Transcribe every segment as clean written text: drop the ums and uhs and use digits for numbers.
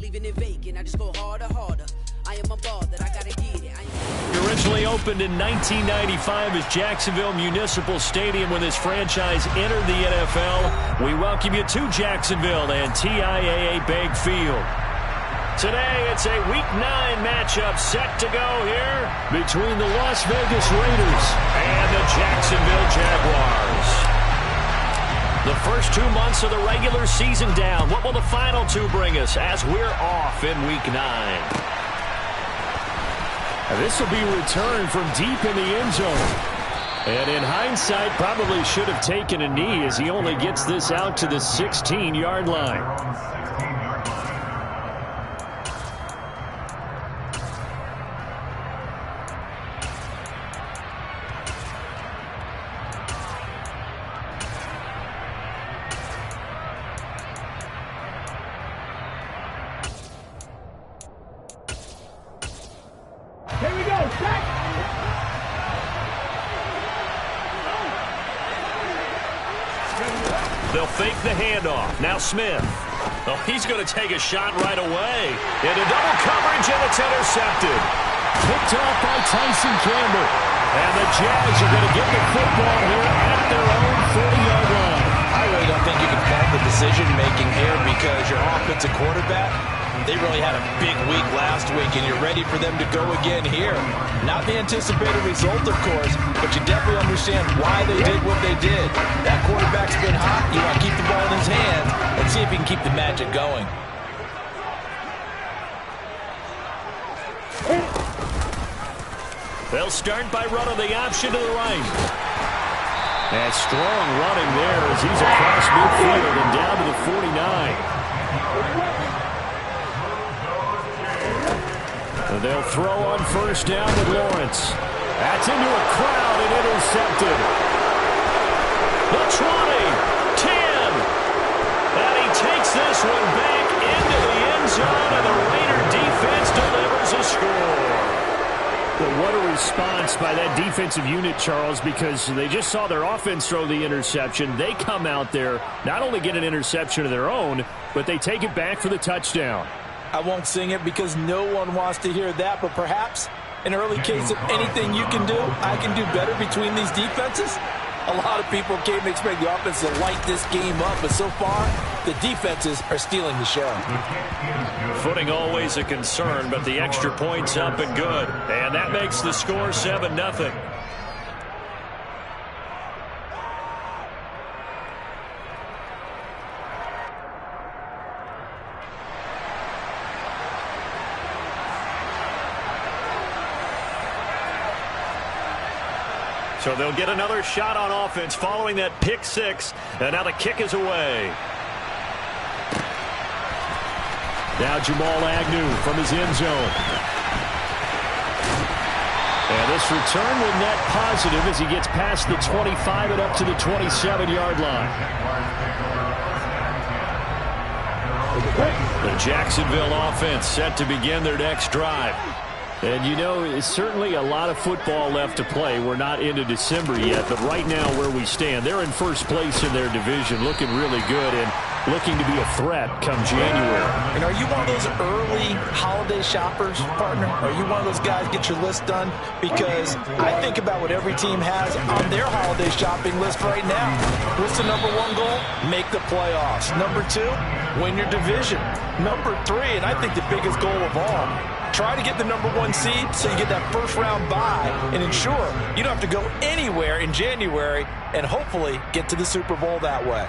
leaving it vacant. I just go harder. I am a ball that I gotta get it. Originally opened in 1995 as Jacksonville Municipal Stadium when this franchise entered the NFL. We welcome you to Jacksonville and TIAA Bank Field. Today, it's a Week 9 matchup set to go here between the Las Vegas Raiders and the Jacksonville Jaguars. The first 2 months of the regular season down. What will the final 2 bring us as we're off in Week 9? This will be returned from deep in the end zone. And in hindsight, probably should have taken a knee as he only gets this out to the 16-yard line. They'll fake the handoff. Now Smith. Oh, he's going to take a shot right away. Into double coverage, and it's intercepted. Picked off by Tyson Campbell. And the Jags are going to get the football here at their own 40-yard line. I really don't think you can fault the decision-making here because your offensive quarterback, they really had a big week last week, and you're ready for them to go again here. Not the anticipated result, of course, but you definitely understand why they did what they did. That quarterback's been hot. You want to keep the ball in his hands and see if he can keep the magic going. They'll start by running the option to the right. And strong running there as he's across midfield and down to the 49. They'll throw on first down with Lawrence. That's into a crowd and intercepted. The 20, 10. And he takes this one back into the end zone, and the Raider defense delivers a score. Well, what a response by that defensive unit, Charles, because they just saw their offense throw the interception. They come out there, not only get an interception of their own, but they take it back for the touchdown. I won't sing it because no one wants to hear that, but perhaps an early case of anything you can do, I can do better between these defenses. A lot of people came to expect the offense to light this game up, but so far, the defenses are stealing the show. Footing always a concern, but the extra point's up and good. And that makes the score 7-0. So they'll get another shot on offense following that pick six. And now the kick is away. Now Jamal Agnew from his end zone. And this return will net positive as he gets past the 25 and up to the 27-yard line. The Jacksonville offense set to begin their next drive. And you know, it's certainly a lot of football left to play. We're not into December yet, but right now where we stand, they're in first place in their division, looking really good and looking to be a threat come January. And are you one of those early holiday shoppers, partner? Are you one of those guys get your list done? Because I think about what every team has on their holiday shopping list right now. What's the number one goal? Make the playoffs. Number two, win your division. Number three, and I think the biggest goal of all, try to get the number one seed so you get that first round bye and ensure you don't have to go anywhere in January and hopefully get to the Super Bowl that way.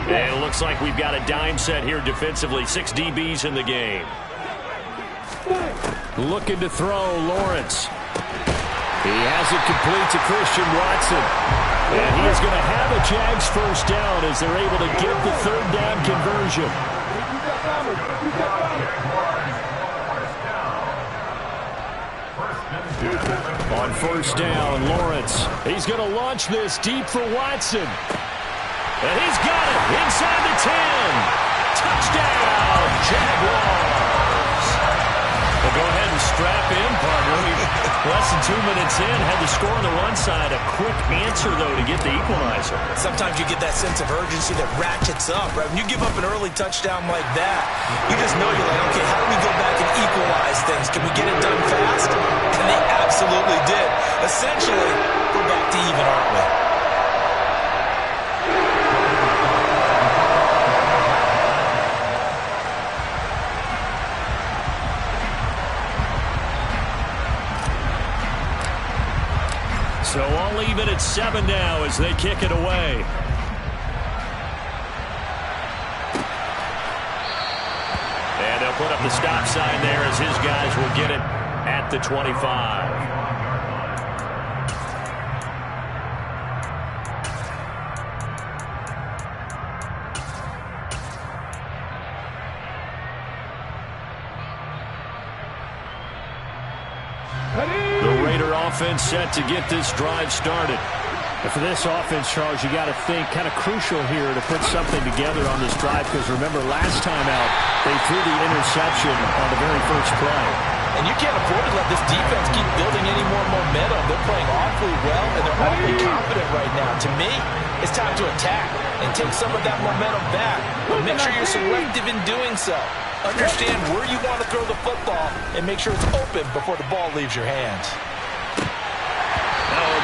And it looks like we've got a dime set here defensively. 6 DBs in the game. Looking to throw, Lawrence. He has it complete to Christian Watson. And he is going to have a Jags first down as they're able to get the third down conversion. On first down, Lawrence. He's going to launch this deep for Watson. And he's got it inside the 10. Touchdown, Jaguars. Well, go ahead and strap in, partner. Less than 2 minutes in, had the score on the run side. A quick answer, though, to get the equalizer. Sometimes you get that sense of urgency that ratchets up, right? When you give up an early touchdown like that, you just know you're like, okay, how do we go back and equalize things? Can we get it done fast? And they absolutely did. Essentially, we're back to even, aren't we? So all even at 7 now as they kick it away. And they'll put up the stop sign there as his guys will get it at the 25. Offense set to get this drive started. And for this offense, Charles, you got to think kind of crucial here to put something together on this drive, because remember last time out they threw the interception on the very first play. And you can't afford to let this defense keep building any more momentum. They're playing awfully well, and they're awfully confident right now. To me, it's time to attack and take some of that momentum back. But make sure you're selective in doing so. Understand where you want to throw the football and make sure it's open before the ball leaves your hands.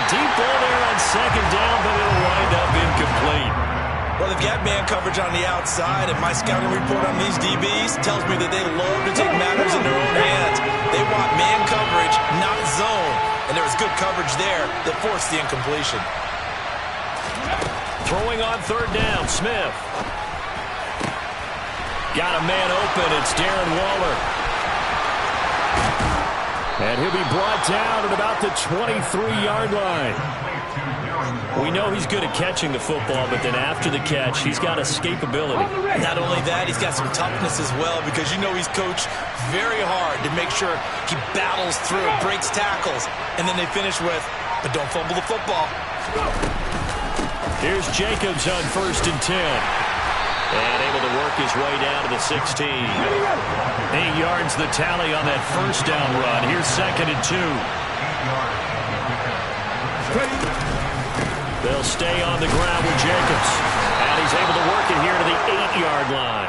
Deep ball there on second down, but it'll wind up incomplete. Well, they've got man coverage on the outside, and my scouting report on these DBs tells me that they love to take matters in their own hands. They want man coverage, not zone. And there was good coverage there that forced the incompletion. Throwing on third down, Smith. Got a man open. It's Darren Waller. And he'll be brought down at about the 23-yard line. We know he's good at catching the football, but then after the catch, he's got escapability. Not only that, he's got some toughness as well, because you know he's coached very hard to make sure he battles through, breaks tackles, and then they finish with, but don't fumble the football. Here's Jacobs on 1st and 10. And able to work his way down to the 16. 8 yards the tally on that first down run. Here's 2nd and 2. They'll stay on the ground with Jacobs. And he's able to work it here to the 8-yard line.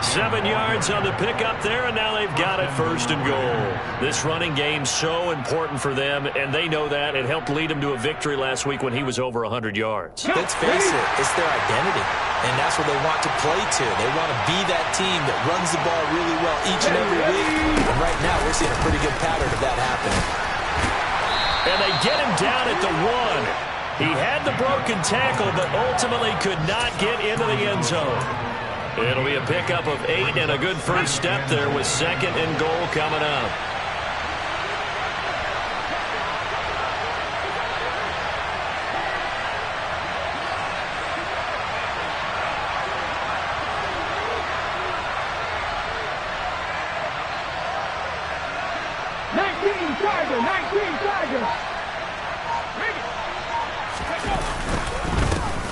7 yards on the pickup there, and now they've got it 1st and goal. This running game's so important for them, and they know that. It helped lead them to a victory last week when he was over 100 yards. Let's face it, it's their identity, and that's what they want to play to. They want to be that team that runs the ball really well each and every week, and right now we're seeing a pretty good pattern of that happening. And they get him down at the 1. He had the broken tackle, but ultimately could not get into the end zone. It'll be a pickup of 8 and a good first step there with 2nd and goal coming up.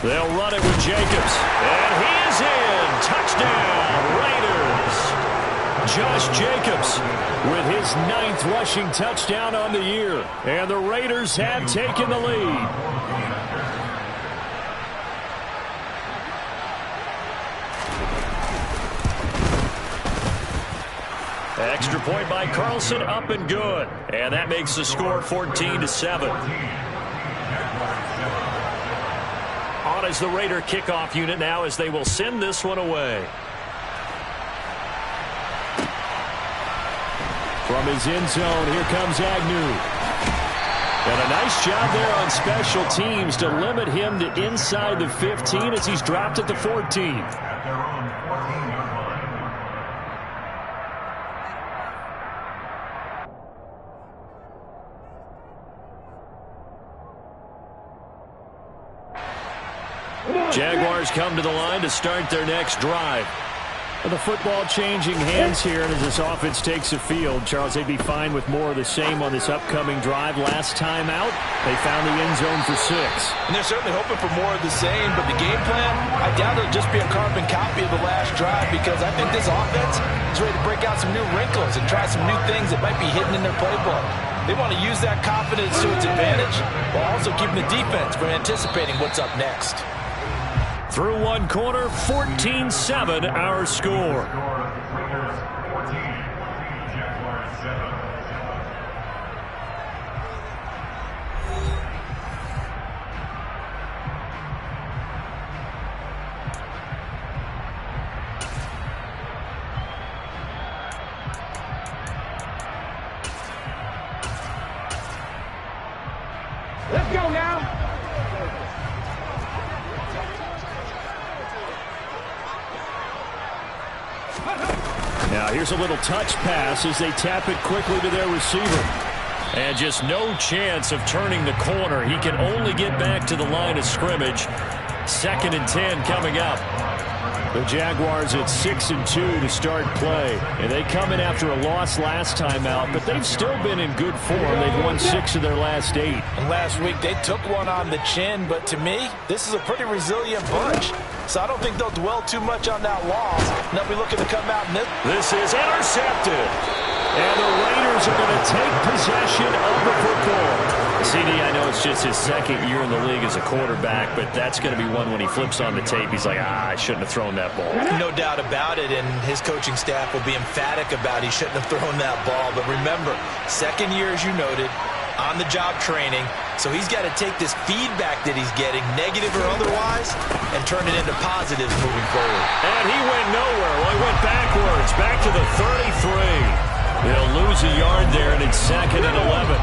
They'll run it with Jacobs. And he is in. Touchdown, Raiders. Josh Jacobs with his 9th rushing touchdown on the year. And the Raiders have taken the lead. Extra point by Carlson, up and good. And that makes the score 14-7. On as the Raider kickoff unit now as they will send this one away. From his end zone, here comes Agnew. And a nice job there on special teams to limit him to inside the 15 as he's dropped at the 14. Jaguars come to the line to start their next drive. The football changing hands here, and as this offense takes the field, Charles, they'd be fine with more of the same on this upcoming drive. Last time out, they found the end zone for 6. And they're certainly hoping for more of the same, but the game plan, I doubt it'll just be a carbon copy of the last drive, because I think this offense is ready to break out some new wrinkles and try some new things that might be hidden in their playbook. They want to use that confidence to its advantage while also keeping the defense from anticipating what's up next. Through one quarter, 14-7 our score. Let's go now. Now here's a little touch pass as they tap it quickly to their receiver. And just no chance of turning the corner. He can only get back to the line of scrimmage. 2nd and 10 coming up. The Jaguars at 6-2 to start play. And they come in after a loss last time out, but they've still been in good form. They've won 6 of their last 8. And last week they took one on the chin, but to me, this is a pretty resilient bunch. So I don't think they'll dwell too much on that loss. And they'll be looking to come out in this. This is intercepted. And the Raiders are going to take possession of the football. CD, I know it's just his 2nd year in the league as a quarterback, but that's going to be one when he flips on the tape. He's like, I shouldn't have thrown that ball. No doubt about it, and his coaching staff will be emphatic about he shouldn't have thrown that ball. But remember, 2nd year, as you noted, on-the-job training, so he's got to take this feedback that he's getting, negative or otherwise, and turn it into positives moving forward. And he went nowhere. Well, he went backwards, back to the 33. They'll lose a yard there, and it's 2nd and 11.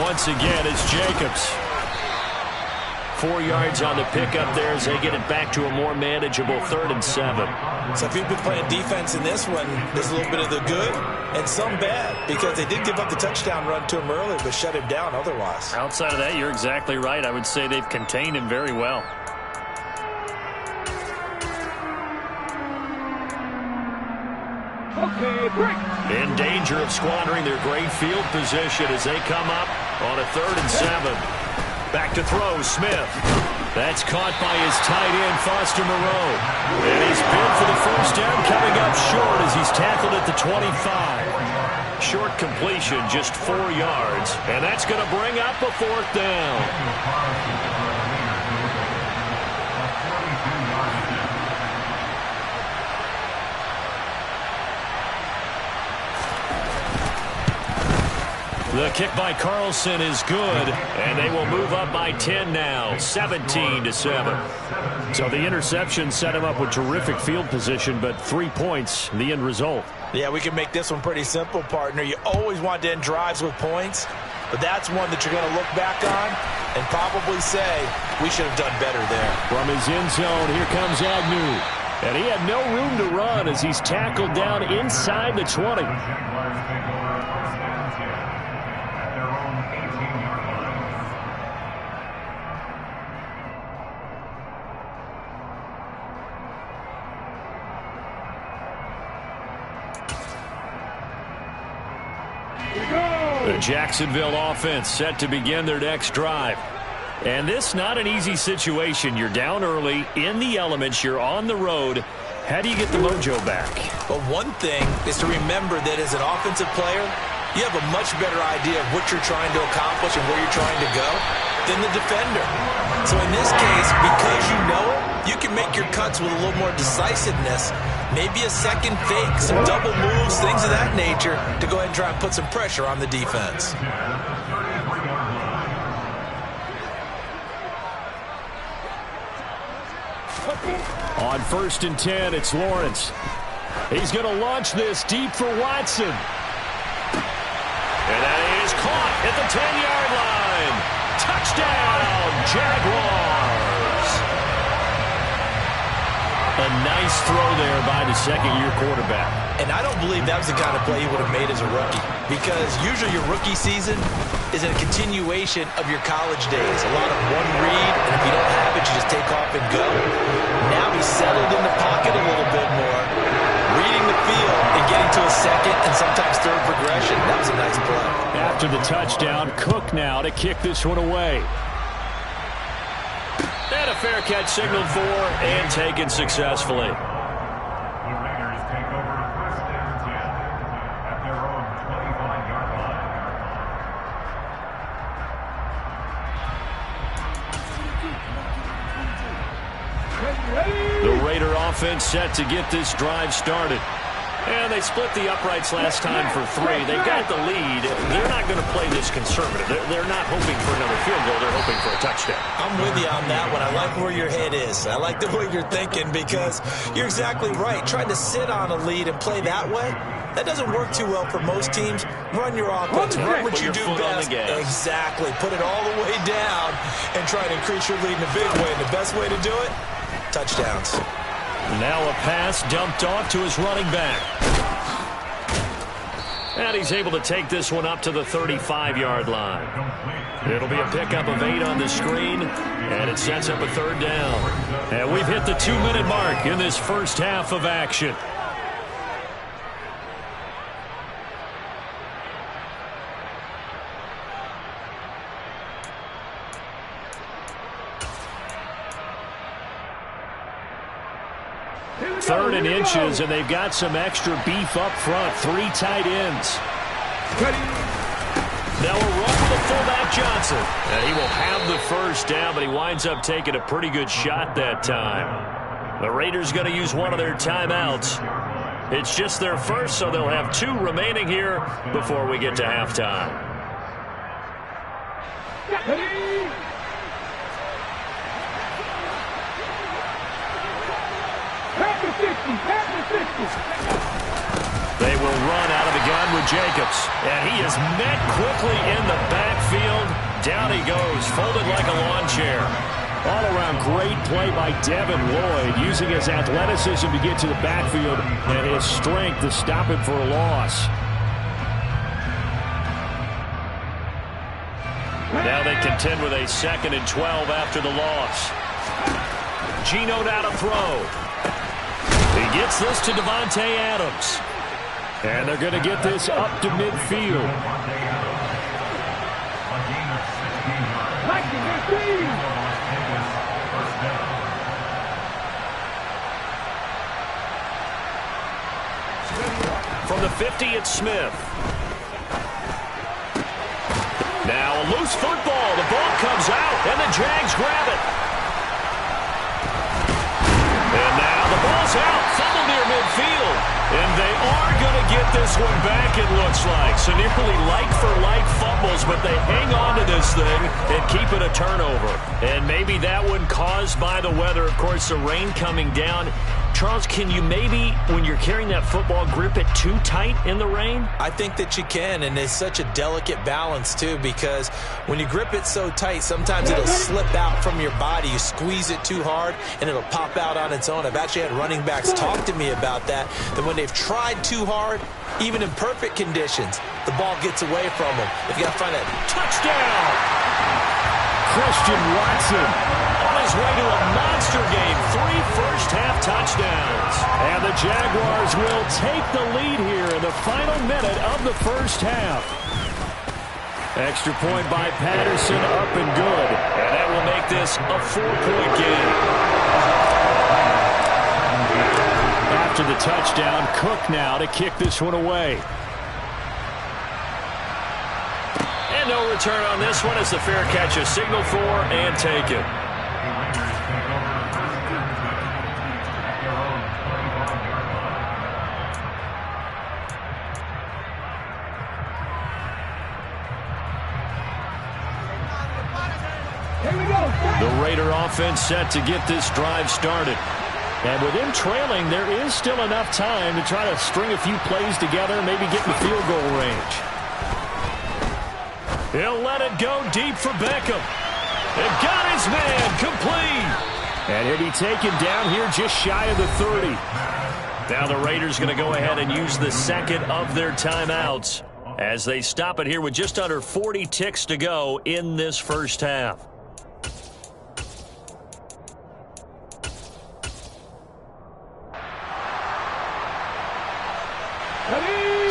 Once again, it's Jacobs. 4 yards on the pickup there as they get it back to a more manageable 3rd and 7. So if you've been playing defense in this one, there's a little bit of the good and some bad, because they did give up the touchdown run to him earlier, but shut him down otherwise. Outside of that, you're exactly right. I would say they've contained him very well. In danger of squandering their great field position as they come up on a 3rd and 7. Back to throw, Smith. That's caught by his tight end, Foster Moreau. And he's bid for the first down, coming up short as he's tackled at the 25. Short completion, just 4 yards. And that's going to bring up a 4th down. The kick by Carlson is good, and they will move up by 10 now, 17-7. So the interception set him up with terrific field position, but 3 points, the end result. Yeah, we can make this one pretty simple, partner. You always want to end drives with points, but that's one that you're going to look back on and probably say, we should have done better there. From his end zone, here comes Agnew. And he had no room to run as he's tackled down inside the 20. The Jacksonville offense set to begin their next drive. And this not an easy situation. You're down early, in the elements, you're on the road. How do you get the mojo back? Well, one thing is to remember that as an offensive player, you have a much better idea of what you're trying to accomplish and where you're trying to go than the defender. So in this case, because you know it, you can make your cuts with a little more decisiveness. Maybe a second fake, some double moves, things of that nature, to go ahead and try and put some pressure on the defense. On 1st and 10, it's Lawrence. He's going to launch this deep for Watson. And that is caught at the 10-yard line. Touchdown, Jaguars. A nice throw there by the 2nd-year quarterback. And I don't believe that was the kind of play he would have made as a rookie, because usually your rookie season is a continuation of your college days. A lot of one read, and if you don't have it, you just take off and go. Now he's settled in the pocket a little bit more, reading the field and getting to a second and sometimes third progression. That was a nice play. After the touchdown, Cook now to kick this one away. And a fair catch signaled for and taken successfully. The Raider offense set to get this drive started. And they split the uprights last time for 3. They've got the lead. They're not going to play this conservative. They're not hoping for another field goal. They're hoping for a touchdown. I'm with you on that one. I like where your head is. I like the way you're thinking because you're exactly right. Trying to sit on a lead and play that way, that doesn't work too well for most teams. Run your offense. Run what you do best. Exactly. Put it all the way down and try to increase your lead in a big way. And the best way to do it, touchdowns. Now a pass dumped off to his running back. And he's able to take this one up to the 35-yard line. It'll be a pickup of 8 on the screen, and it sets up a 3rd down. And we've hit the 2-minute mark in this first half of action. Third and inches, and they've got some extra beef up front. 3 tight ends. Now a run with the fullback Johnson. And he will have the first down, but he winds up taking a pretty good shot that time. The Raiders going to use one of their timeouts. It's just their first, so they'll have 2 remaining here before we get to halftime. They will run out of the gun with Jacobs. And he is met quickly in the backfield. Down he goes, folded like a lawn chair. All around great play by Devin Lloyd, using his athleticism to get to the backfield and his strength to stop him for a loss. Now they contend with a 2nd and 12 after the loss. Geno now to throw. He gets this to Devontae Adams. And they're going to get this up to midfield. From the 50, it's Smith. Now a loose football. The ball comes out, and the Jags grab it. And now the ball's out. Fumble near midfield. And they are going to get this one back, it looks like. So nearly like-for-like fumbles, but they hang on to this thing and keep it a turnover. And maybe that one caused by the weather. Of course, the rain coming down. Charles, can you maybe, when you're carrying that football, grip it too tight in the rain? I think that you can, and it's such a delicate balance, too, because when you grip it so tight, sometimes it'll slip out from your body. You squeeze it too hard, and it'll pop out on its own. I've actually had running backs talk to me about that when they've tried too hard, even in perfect conditions, the ball gets away from them. They've got to find a touchdown. Christian Watson on his way to a monster game. 3 first-half touchdowns. And the Jaguars will take the lead here in the final minute of the first half. Extra point by Patterson, up and good. And that will make this a 4-point game. After the touchdown, Cook now to kick this one away. And no return on this one as the fair catch is signaled for and taken. The Raider offense set to get this drive started. And with him trailing, there is still enough time to try to string a few plays together, maybe get in the field goal range. He'll let it go deep for Beckham. And got his man complete. And he'll be taken down here just shy of the 30. Now the Raiders going to go ahead and use the second of their timeouts as they stop it here with just under 40 ticks to go in this first half.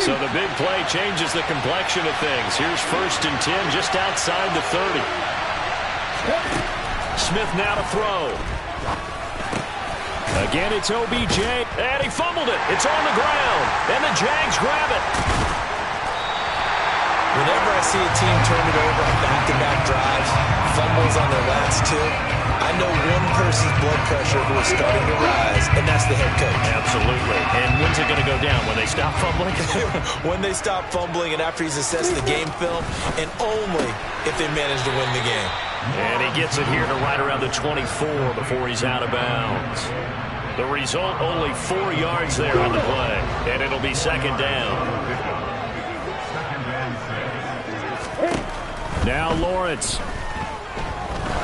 So the big play changes the complexion of things. Here's 1st and 10 just outside the 30. Smith now to throw. Again, it's OBJ, and he fumbled it. It's on the ground, and the Jags grab it. Whenever I see a team turn it over on back-to-back drives, fumbles on their last two, I know one person's blood pressure who is starting to rise, and that's the head coach. Absolutely. And when's it going to go down? When they stop fumbling? When they stop fumbling and after he's assessed the game film, and only if they manage to win the game. And he gets it here to right around the 24 before he's out of bounds. The result, only 4 yards there on the play, and it'll be second down. Now Lawrence.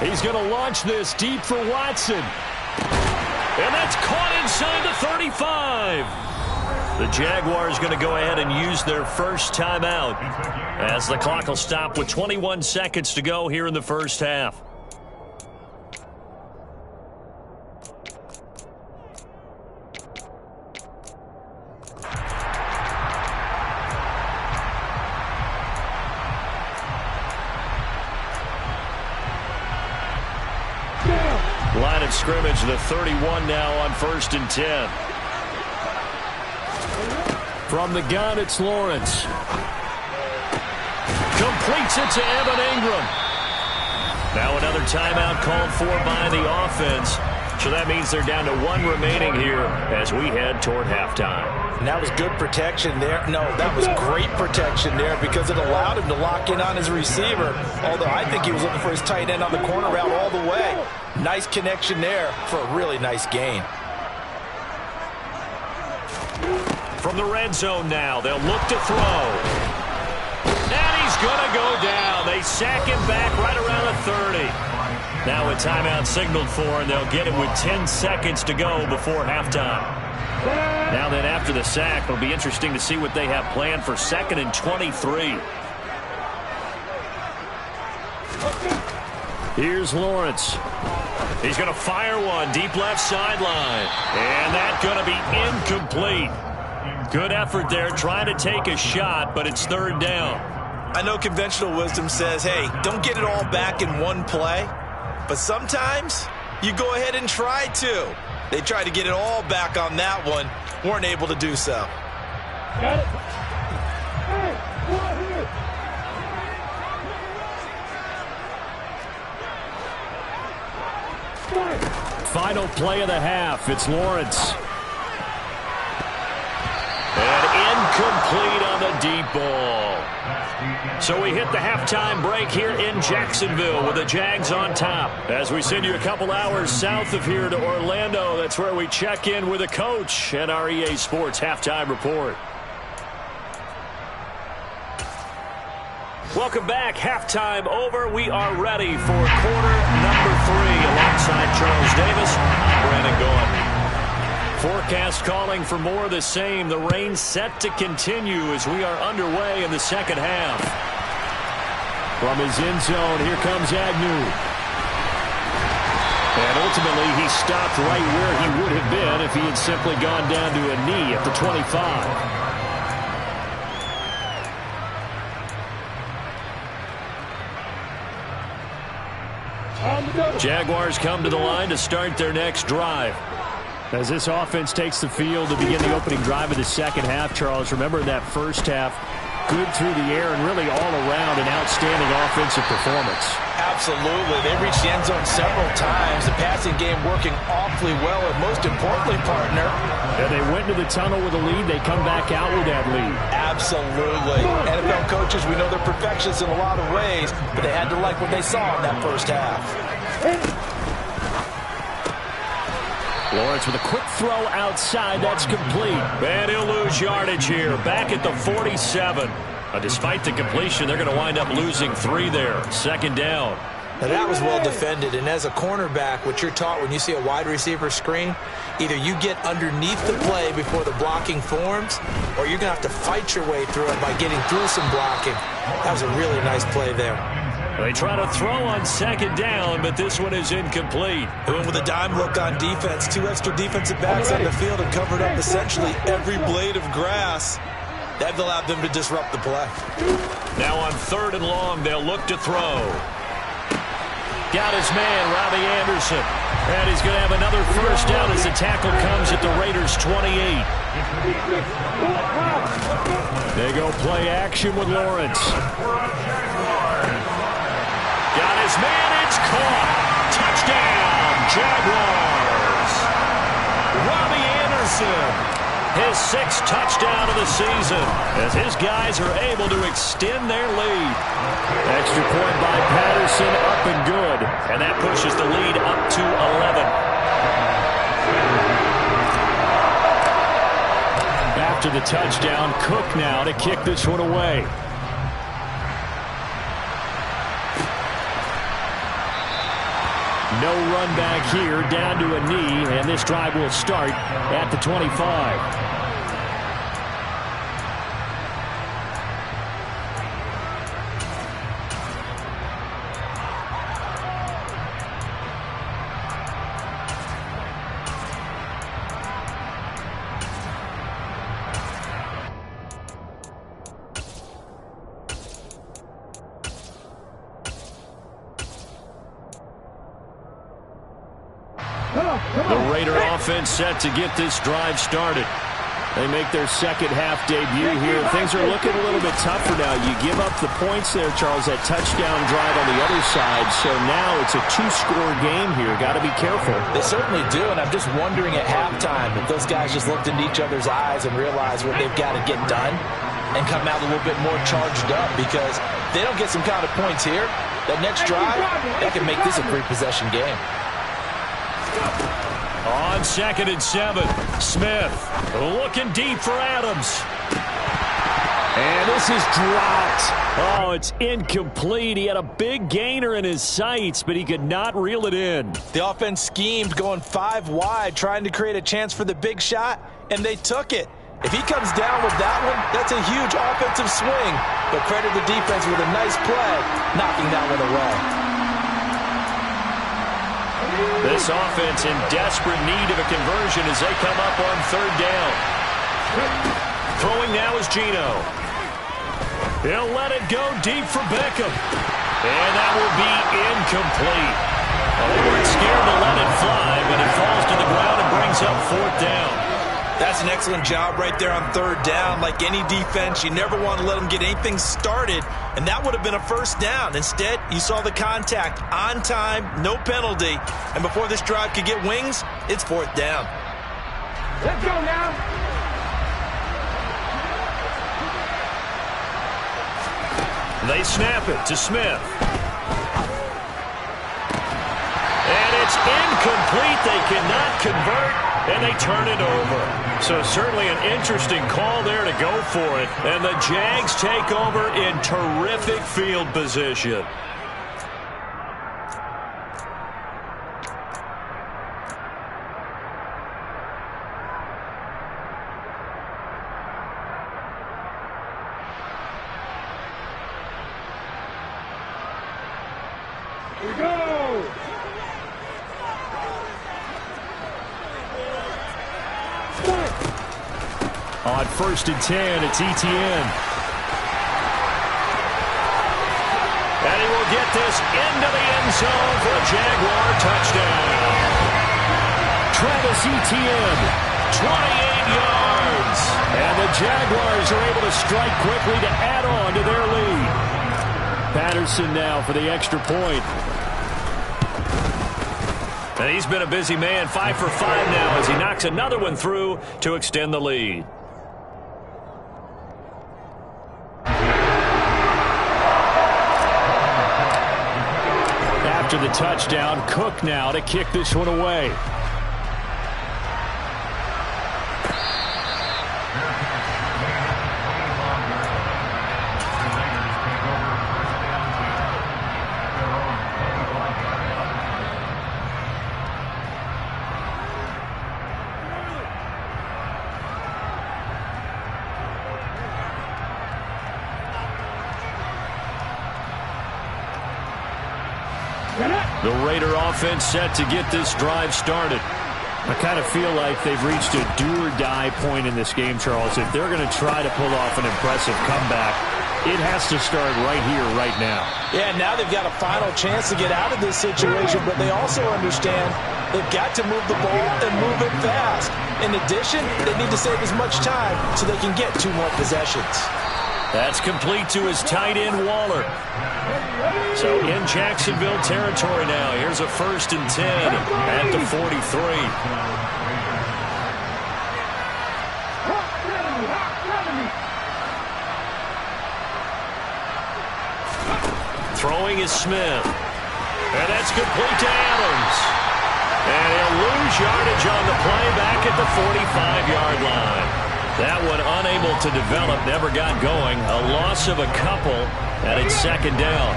He's going to launch this deep for Watson. And that's caught inside the 35. The Jaguars going to go ahead and use their first timeout as the clock will stop with 21 seconds to go here in the first half. Line of scrimmage, the 31 now on 1st and 10. From the gun, it's Lawrence. Completes it to Evan Ingram. Now another timeout called for by the offense. So that means they're down to 1 remaining here as we head toward halftime. And that was good protection there. No, that was great protection there because it allowed him to lock in on his receiver. Although I think he was looking for his tight end on the corner route all the way. Nice connection there for a really nice gain. From the red zone now, they'll look to throw. And he's going to go down. They sack him back right around the 30. Now a timeout signaled for, and they'll get it with 10 seconds to go before halftime. Now then, after the sack, it'll be interesting to see what they have planned for 2nd and 23. Here's Lawrence. He's going to fire one deep left sideline. And that's going to be incomplete. Good effort there, trying to take a shot, but it's 3rd down. I know conventional wisdom says, hey, don't get it all back in one play. But sometimes you go ahead and try to. They tried to get it all back on that one. Weren't able to do so. Got it. Hey, one here. Final play of the half. It's Lawrence. And incomplete on the deep ball. So we hit the halftime break here in Jacksonville with the Jags on top. As we send you a couple hours south of here to Orlando, that's where we check in with the coach and our EA Sports halftime report. Welcome back. Halftime over. We are ready for quarter number 3. Alongside Charles Davis, I'm Brandon Gaudin. Forecast calling for more of the same. The rain set to continue as we are underway in the second half. From his end zone, here comes Agnew. And ultimately, he stopped right where he would have been if he had simply gone down to a knee at the 25. Jaguars come to the line to start their next drive. As this offense takes the field to begin the opening drive of the second half, Charles, remember that first half, good through the air and really all around an outstanding offensive performance. Absolutely. They reached the end zone several times. The passing game working awfully well, and most importantly, partner. And they went to the tunnel with a lead. They come back out with that lead. Absolutely. NFL coaches, we know they're perfectionists in a lot of ways, but they had to like what they saw in that first half. Lawrence with a quick throw outside. That's complete. And he'll lose yardage here. Back at the 47. Despite the completion, they're going to wind up losing 3 there. 2nd down. Now that was well defended, and as a cornerback, what you're taught when you see a wide receiver screen, either you get underneath the play before the blocking forms, or you're going to have to fight your way through it by getting through some blocking. That was a really nice play there. They try to throw on 2nd down, but this one is incomplete. They went with a dime look on defense. 2 extra defensive backs on the field and covered up essentially every blade of grass. That allowed them to disrupt the play. Now on 3rd and long, they'll look to throw. Got his man, Robbie Anderson. And he's going to have another first down as the tackle comes at the Raiders' 28. They go play action with Lawrence. Got his man, it's caught. Touchdown, Jaguars. Robbie Anderson. His 6th touchdown of the season as his guys are able to extend their lead. Extra point by Patterson, up and good. And that pushes the lead up to 11. After the touchdown, Cook now to kick this one away. No run back here, down to a knee, and this drive will start at the 25. The Raider offense set to get this drive started. They make their second half debut here. Things are looking a little bit tougher now. You give up the points there, Charles, that touchdown drive on the other side. So now it's a 2-score game here. Got to be careful. They certainly do, and I'm just wondering at halftime if those guys just looked into each other's eyes and realized what they've got to get done and come out a little bit more charged up, because if they don't get some kind of points here, that next drive, that can make this a 3-possession game. On 2nd and 7, Smith looking deep for Adams. And this is dropped. Oh, it's incomplete. He had a big gainer in his sights, but he could not reel it in. The offense schemed going 5 wide, trying to create a chance for the big shot, and they took it. If he comes down with that one, that's a huge offensive swing. But credit the defense with a nice play, knocking that one away. This offense in desperate need of a conversion as they come up on 3rd down. Throwing now is Geno. He'll let it go deep for Beckham. And that will be incomplete. Well, they weren't scared to let it fly, but it falls to the ground and brings up 4th down. That's an excellent job right there on 3rd down. Like any defense, you never want to let them get anything started, and that would have been a first down. Instead, you saw the contact on time, no penalty, and before this drive could get wings, it's 4th down. Let's go now. They snap it to Smith. And it's incomplete. They cannot convert, and they turn it over. So certainly an interesting call there to go for it. And the Jags take over in terrific field position. Here we go. On 1st and 10, it's Etienne. And he will get this into the end zone for a Jaguar touchdown. Travis Etienne, 28 yards. And the Jaguars are able to strike quickly to add on to their lead. Patterson now for the extra point. And he's been a busy man, 5 for 5 now as he knocks another one through to extend the lead. After the touchdown, Cook now to kick this one away. The Raider offense set to get this drive started. I kind of feel like they've reached a do-or-die point in this game, Charles. If they're going to try to pull off an impressive comeback, It has to start right here, right now. Yeah, now they've got a final chance to get out of this situation, but they also understand they've got to move the ball and move it fast. In addition, they need to save as much time so they can get 2 more possessions. That's complete to his tight end, Waller. So in Jacksonville territory now. Here's a 1st and 10 at the 43. Throwing is Smith. And that's complete to Adams. And he'll lose yardage on the play back at the 45-yard line. That one unable to develop, never got going. A loss of a couple, and it's 2nd down.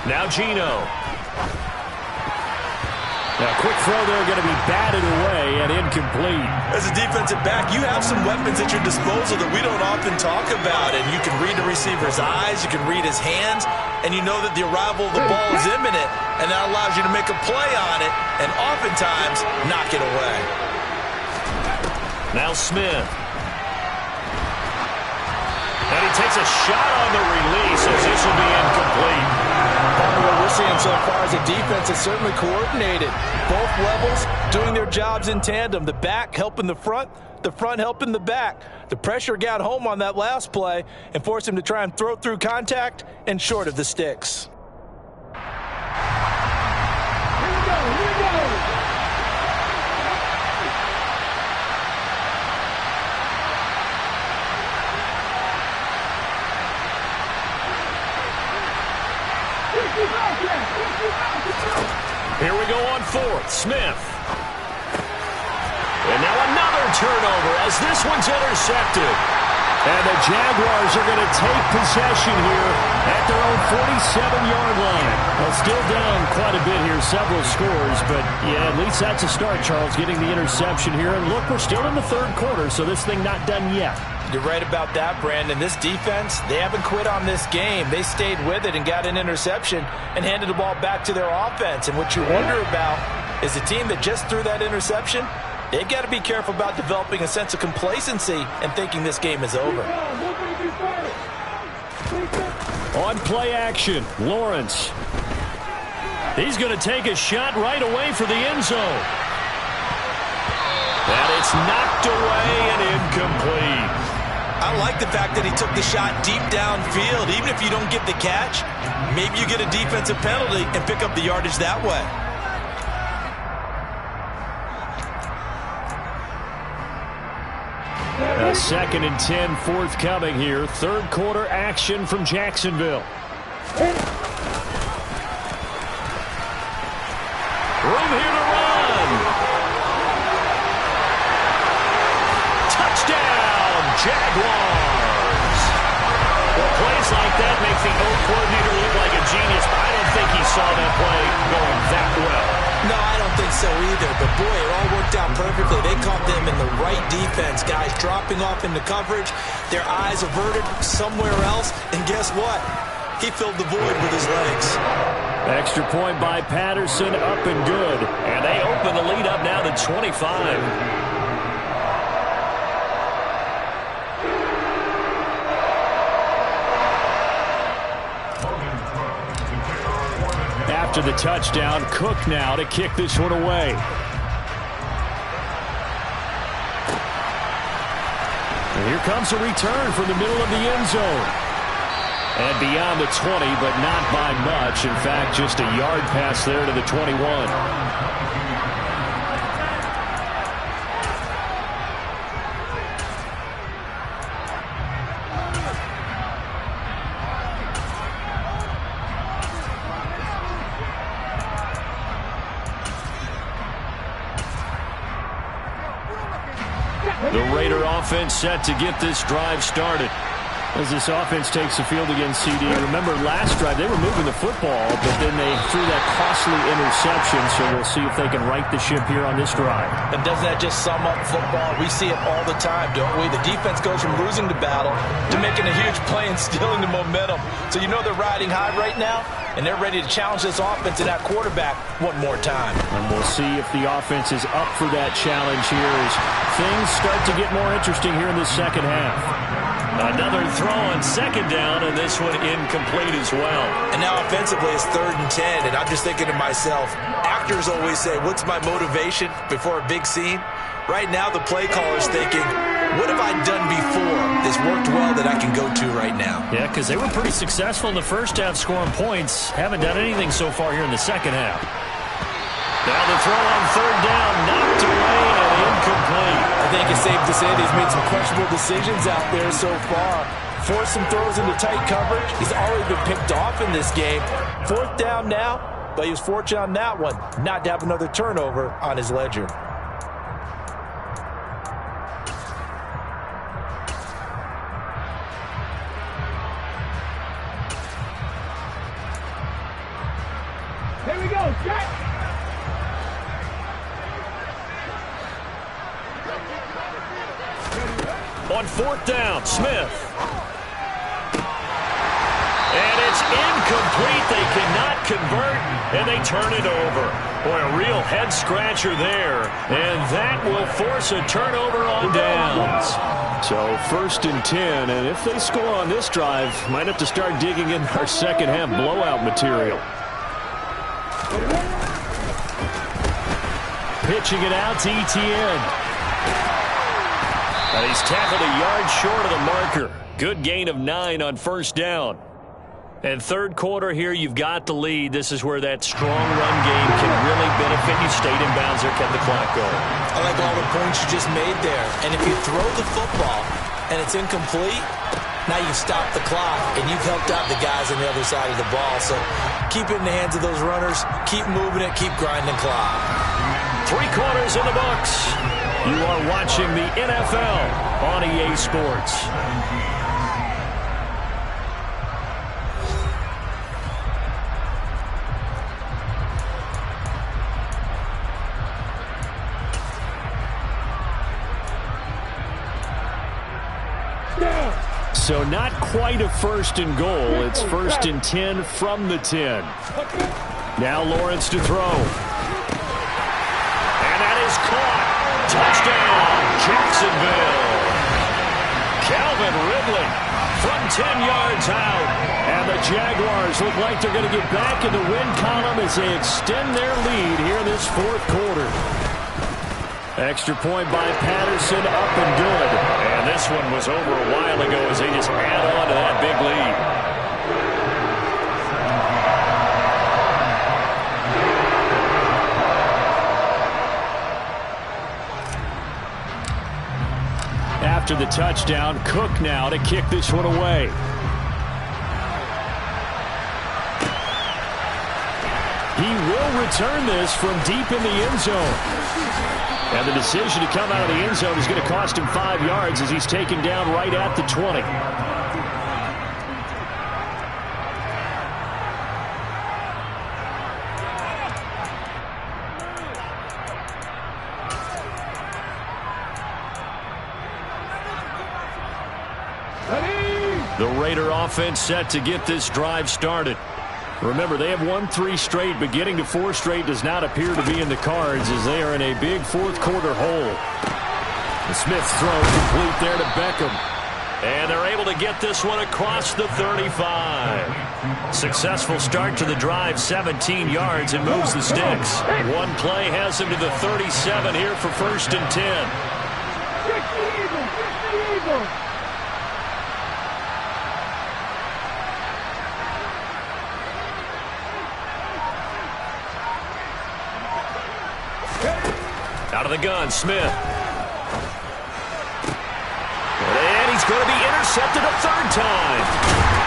Now Geno. Now, quick throw there, going to be batted away and incomplete. As a defensive back, you have some weapons at your disposal that we don't often talk about. And you can read the receiver's eyes, you can read his hands, and you know that the arrival of the ball is imminent, and that allows you to make a play on it and oftentimes knock it away. Now Smith. And he takes a shot on the release as this will be incomplete. What we're seeing so far as a defense is certainly coordinated. Both levels doing their jobs in tandem. The back helping the front helping the back. The pressure got home on that last play and forced him to try and throw through contact and short of the sticks. Here we go on 4th. Smith. And now another turnover as this one's intercepted. And the Jaguars are going to take possession here at their own 47-yard line. Well, still down quite a bit here, several scores, but yeah, at least that's a start, Charles, getting the interception here. And look, we're still in the 3rd quarter, so this thing not done yet. You're right about that, Brandon. This defense, they haven't quit on this game. They stayed with it and got an interception and handed the ball back to their offense. And what you wonder about is a team that just threw that interception, they've got to be careful about developing a sense of complacency and thinking this game is over. On play action, Lawrence. He's going to take a shot right away for the end zone. And it's knocked away and incomplete. I like the fact that he took the shot deep downfield. Even if you don't get the catch, maybe you get a defensive penalty and pick up the yardage that way. A 2nd and 10 forthcoming here. 3rd quarter action from Jacksonville. Room here to run. Touchdown, Jaguars. Well, plays like that make the old coordinator look like a genius, but I don't think he saw that play going that well. No, I don't think so either, but boy, it all worked out perfectly. They caught them in the right defense, guys dropping off into coverage, their eyes averted somewhere else, and guess what? He filled the void with his legs. Extra point by Patterson, up and good. And they open the lead up now to 25. After the touchdown, Cook now to kick this one away. And here comes a return from the middle of the end zone. And beyond the 20, but not by much. In fact, just a yard pass there to the 21. The Raider offense set to get this drive started. As this offense takes the field against CD. Remember, last drive, they were moving the football, but then they threw that costly interception, so we'll see if they can right the ship here on this drive. And doesn't that just sum up football? We see it all the time, don't we? The defense goes from losing the battle to making a huge play and stealing the momentum. So you know they're riding high right now, and they're ready to challenge this offense and that quarterback one more time. And we'll see if the offense is up for that challenge here as things start to get more interesting here in the second half. Another throw on second down, and this one incomplete as well. And now offensively it's 3rd and 10, and I'm just thinking to myself, actors always say, what's my motivation before a big scene? Right now the play caller's thinking, what have I done before that's worked well that I can go to right now? Yeah, because they were pretty successful in the first half scoring points. Haven't done anything so far here in the second half. Now the throw on 3rd down, knocked away and incomplete. I think it's safe to say that he's made some questionable decisions out there so far. Forced some throws into tight coverage. He's already been picked off in this game. 4th down now, but he was fortunate on that one not to have another turnover on his ledger. Here we go, Jack. On 4th down, Smith. And it's incomplete. They cannot convert, and they turn it over. Boy, a real head-scratcher there. And that will force a turnover on downs. So 1st and 10, and if they score on this drive, might have to start digging in our second half blowout material. Pitching it out to Etienne. And he's tackled a yard short of the marker. Good gain of 9 on 1st down. And 3rd quarter here, you've got the lead. This is where that strong run game can really benefit you. Stayed in bounds there, kept the clock going. I like all the points you just made there. And if you throw the football and it's incomplete, now you stop the clock and you've helped out the guys on the other side of the ball. So keep it in the hands of those runners. Keep moving it. Keep grinding clock. 3 quarters in the books. You are watching the NFL on EA Sports. So not quite a 1st and goal. It's 1st and 10 from the 10. Now Lawrence to throw. And that is caught. Touchdown, Jacksonville. Calvin Ridley from 10 yards out. And the Jaguars look like they're going to get back in the win column as they extend their lead here in this 4th quarter. Extra point by Patterson, up and good. And this one was over a while ago as they just add on to that big lead. After the touchdown, Cook now to kick this one away. He will return this from deep in the end zone. And the decision to come out of the end zone is going to cost him 5 yards as he's taken down right at the 20. The Raider offense set to get this drive started. Remember, they have won 3 straight, but getting to 4 straight does not appear to be in the cards as they are in a big 4th quarter hole. The Smith's throw complete there to Beckham. And they're able to get this one across the 35. Successful start to the drive, 17 yards, and moves the sticks. One play has him to the 37 here for 1st and 10. Out of the gun, Smith. And he's going to be intercepted a 3rd time.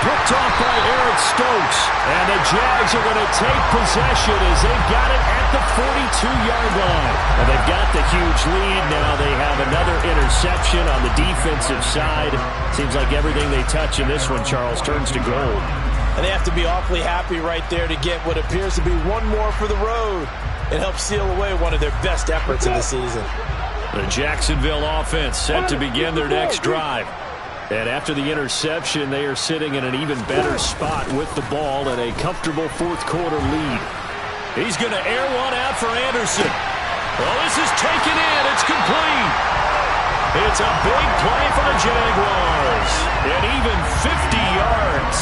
Picked off by Eric Stokes. And the Jags are going to take possession as they've got it at the 42-yard line. And they've got the huge lead. Now they have another interception on the defensive side. Seems like everything they touch in this one, Charles, turns to gold. And they have to be awfully happy right there to get what appears to be one more for the road. It helps seal away one of their best efforts of the season. The Jacksonville offense set to begin their next drive. And after the interception, they are sitting in an even better spot with the ball and a comfortable 4th quarter lead. He's going to air one out for Anderson. Well, this is taken in. It's complete. It's a big play for the Jaguars. And even 50 yards.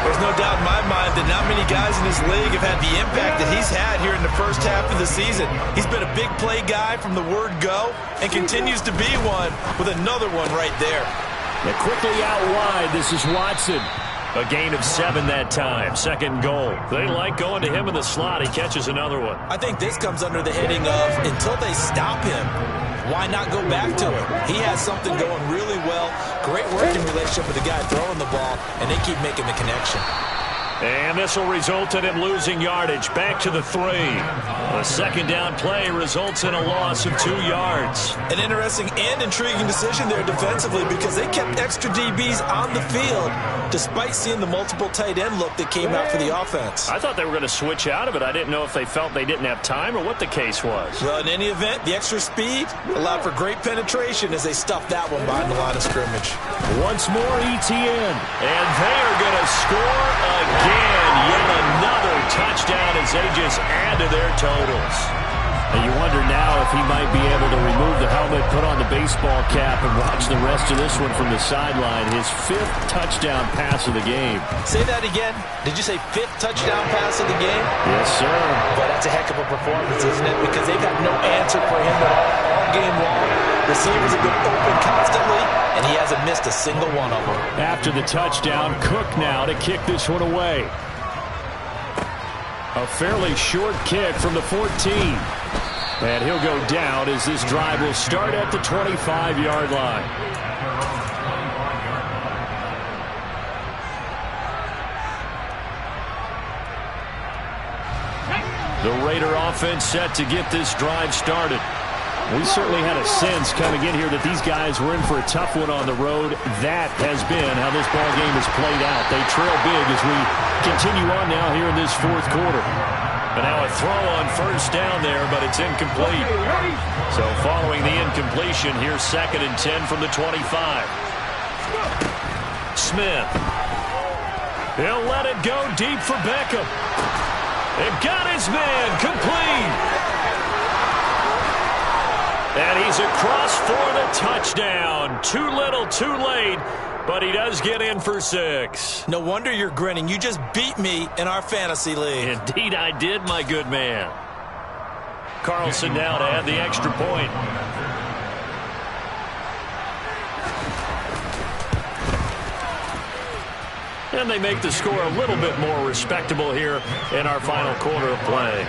There's no doubt in my mind that not many guys in this league have had the impact that he's had here in the first half of the season. He's been a big play guy from the word go and continues to be one with another one right there. And quickly out wide, this is Watson. A gain of 7 that time. Second goal. They like going to him in the slot. He catches another one. I think this comes under the heading of until they stop him, why not go back to him? He has something going really well. Great working relationship with the guy throwing the ball, and they keep making the connection. And this will result in him losing yardage. Back to the 3. A second down play results in a loss of 2 yards. An interesting and intriguing decision there defensively because they kept extra DBs on the field despite seeing the multiple tight end look that came out for the offense. I thought they were going to switch out of it. I didn't know if they felt they didn't have time or what the case was. Well, in any event, the extra speed allowed for great penetration as they stuffed that one behind the line of scrimmage. Once more ETN. And they are going to score again. Yet another touchdown as they just add to their totals. And you wonder now if he might be able to remove the helmet, put on the baseball cap, and watch the rest of this one from the sideline. His 5th touchdown pass of the game. Say that again. Did you say 5th touchdown pass of the game? Yes, sir. But that's a heck of a performance, isn't it? Because they've got no answer for him all game long. Receivers have been open constantly, and he hasn't missed a single one of them. After the touchdown, Cook now to kick this one away. A fairly short kick from the 14. And he'll go down as this drive will start at the 25-yard line. The Raider offense set to get this drive started. We certainly had a sense coming in here that these guys were in for a tough one on the road. That has been how this ball game has played out. They trail big as we continue on now here in this 4th quarter. And now a throw on first down there, but it's incomplete. So following the incompletion, here's 2nd and 10 from the 25. Smith. He'll let it go deep for Beckham. And got his man complete. And he's across for the touchdown. Too little, too late, but he does get in for 6. No wonder you're grinning. You just beat me in our fantasy league. Indeed I did, my good man. Carlson now to add the extra point. And they make the score a little bit more respectable here in our final quarter of play.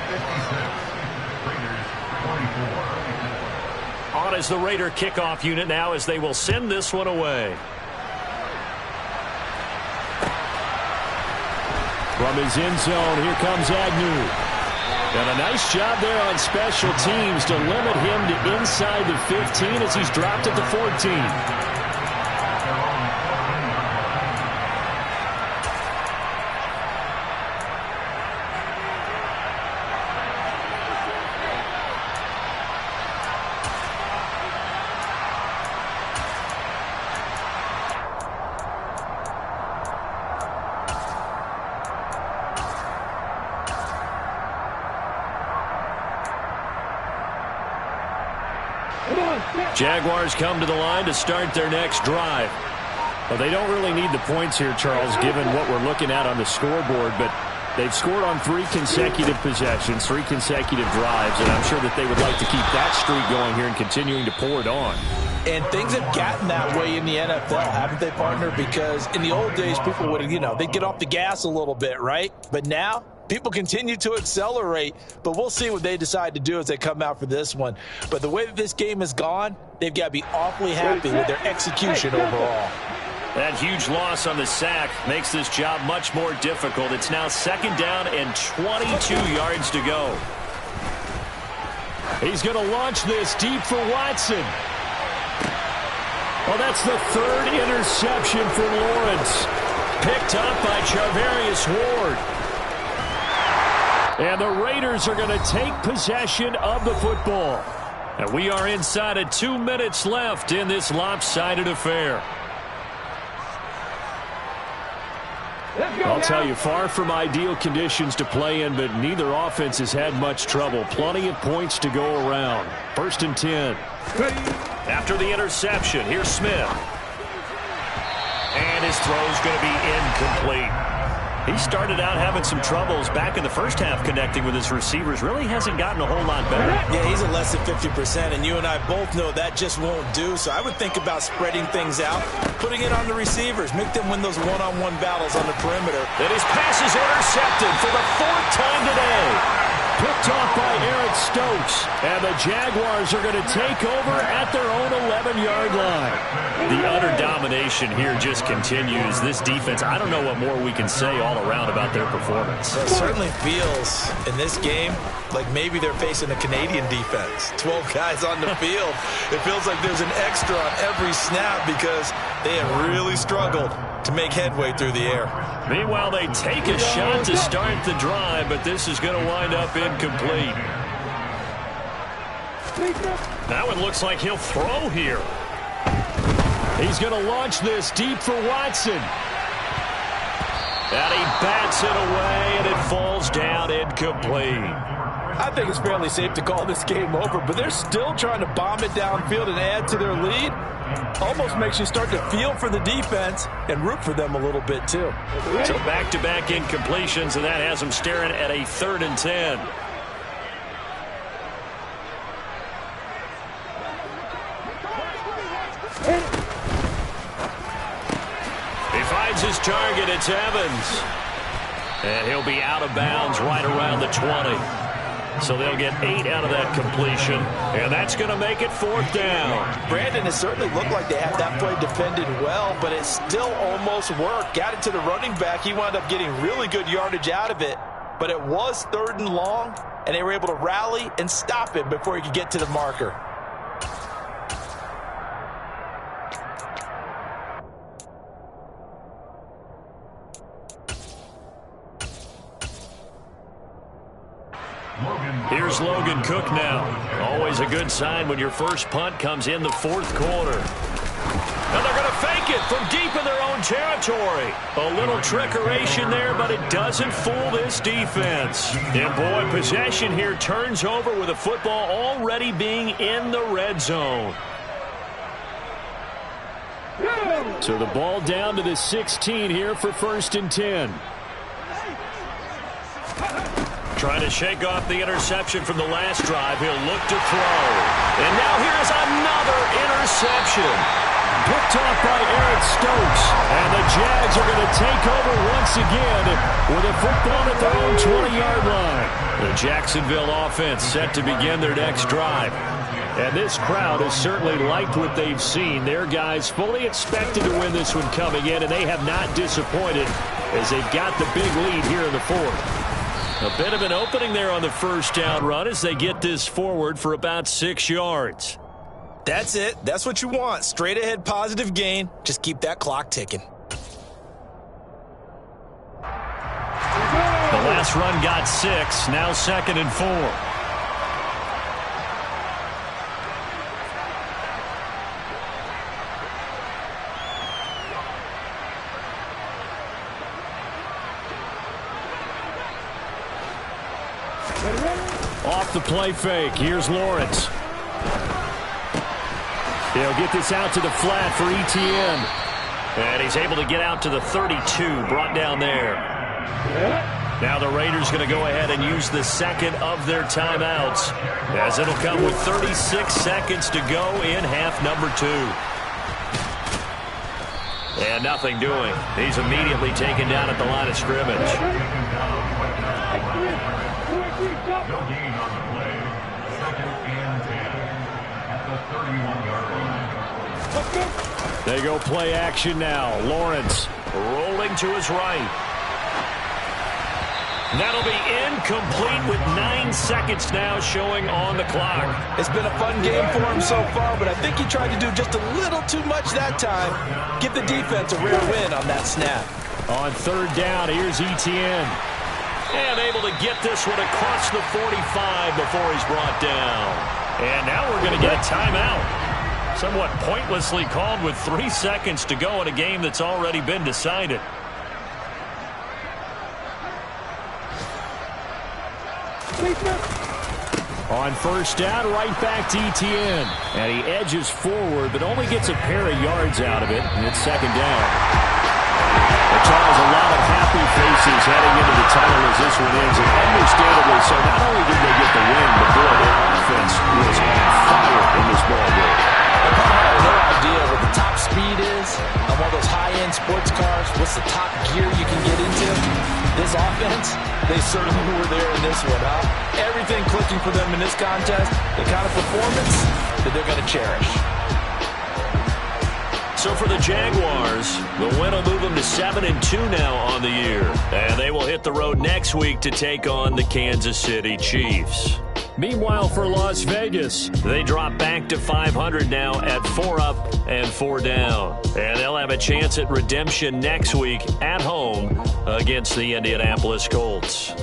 On is the Raider kickoff unit now as they will send this one away. From his end zone, here comes Agnew. And a nice job there on special teams to limit him to inside the 15 as he's dropped at the 14. Jaguars come to the line to start their next drive. Well, they don't really need the points here, Charles, given what we're looking at on the scoreboard, but they've scored on 3 consecutive possessions, 3 consecutive drives, and I'm sure that they would like to keep that streak going here and continuing to pour it on. And things have gotten that way in the NFL, haven't they, partner? Because in the old days, people would, they'd get off the gas a little bit, right? But now, people continue to accelerate, but we'll see what they decide to do as they come out for this one. But the way that this game has gone, they've got to be awfully happy with their execution overall. That huge loss on the sack makes this job much more difficult. It's now 2nd down and 22 yards to go. He's going to launch this deep for Watson. Well, that's the 3rd interception for Lawrence. Picked up by Charvarius Ward. And the Raiders are going to take possession of the football. And we are inside of 2 minutes left in this lopsided affair. I'll tell you, far from ideal conditions to play in, but neither offense has had much trouble. Plenty of points to go around. 1st and 10. After the interception, here's Smith. And his throw's going to be incomplete. He started out having some troubles back in the first half connecting with his receivers. Really hasn't gotten a whole lot better. Yeah, he's at less than 50%, and you and I both know that just won't do. So I would think about spreading things out, putting it on the receivers, make them win those one-on-one battles on the perimeter. And his pass is intercepted for the 4th time today. Picked off by Eric Stokes. And the Jaguars are going to take over at their own 11-yard line. The utter domination here just continues. This defense, I don't know what more we can say all around about their performance. It certainly feels in this game like maybe they're facing a Canadian defense. 12 guys on the field. It feels like there's an extra on every snap because they have really struggled to make headway through the air. Meanwhile, they take a shot to start the drive, but this is going to wind up incomplete. That one looks like he'll throw here. He's going to launch this deep for Watson. And he bats it away, and it falls down incomplete. I think it's fairly safe to call this game over, but they're still trying to bomb it downfield and add to their lead. Almost makes you start to feel for the defense and root for them a little bit, too. So back-to-back incompletions, and that has them staring at a 3rd and 10. He finds his target. It's Evans. And he'll be out of bounds right around the 20. So they'll get 8 out of that completion, and that's going to make it 4th down. Brandon, it certainly looked like they had that play defended well, but it still almost worked. Got it to the running back. He wound up getting really good yardage out of it, but it was 3rd and long, and they were able to rally and stop it before he could get to the marker. Here's Logan Cook now. Always a good sign when your first punt comes in the 4th quarter. And they're going to fake it from deep in their own territory. A little trickeration there, but it doesn't fool this defense. And boy, possession here turns over with the football already being in the red zone. So the ball down to the 16 here for 1st and 10. Trying to shake off the interception from the last drive. He'll look to throw. And now here's another interception. Picked off by Eric Stokes. And the Jags are going to take over once again with a football at their own 20-yard line. The Jacksonville offense set to begin their next drive. And this crowd has certainly liked what they've seen. Their guys fully expected to win this one coming in, and they have not disappointed as they've got the big lead here in the 4th. A bit of an opening there on the 1st down run as they get this forward for about 6 yards. That's it. That's what you want. Straight ahead positive gain. Just keep that clock ticking. The last run got 6. Now 2nd and 4. Off the play fake. Here's Lawrence. He'll get this out to the flat for Etienne. And he's able to get out to the 32. Brought down there. Now the Raiders going to go ahead and use the 2nd of their timeouts, as it'll come with 36 seconds to go in half number 2. And nothing doing. He's immediately taken down at the line of scrimmage. No gain on the play. 2nd and 10 at the 31-yard line. They go play action now. Lawrence rolling to his right. That'll be incomplete with 9 seconds now showing on the clock. It's been a fun game for him so far, but I think he tried to do just a little too much that time. Give the defense a rare win on that snap. On 3rd down, here's Etienne. And able to get this one across the 45 before he's brought down. And now we're going to get a timeout. Somewhat pointlessly called with 3 seconds to go in a game that's already been decided. On first down, right back to Etienne. And he edges forward, but only gets a pair of yards out of it, and it's second down. But Charles, a lot of happy faces heading into the tunnel as this one ends, and understandably so. Not only did they get the win, but boy, their offense was on fire in this ball game. I have no idea what the top speed is on one of those high-end sports cars. What's the top gear you can get into? This offense, they certainly were there in this one, huh? Everything clicking for them in this contest, the kind of performance that they're going to cherish. So for the Jaguars, the win will move them to 7-2 now on the year. And they will hit the road next week to take on the Kansas City Chiefs. Meanwhile, for Las Vegas, they drop back to 500 now at 4 up and 4 down. And they'll have a chance at redemption next week at home against the Indianapolis Colts.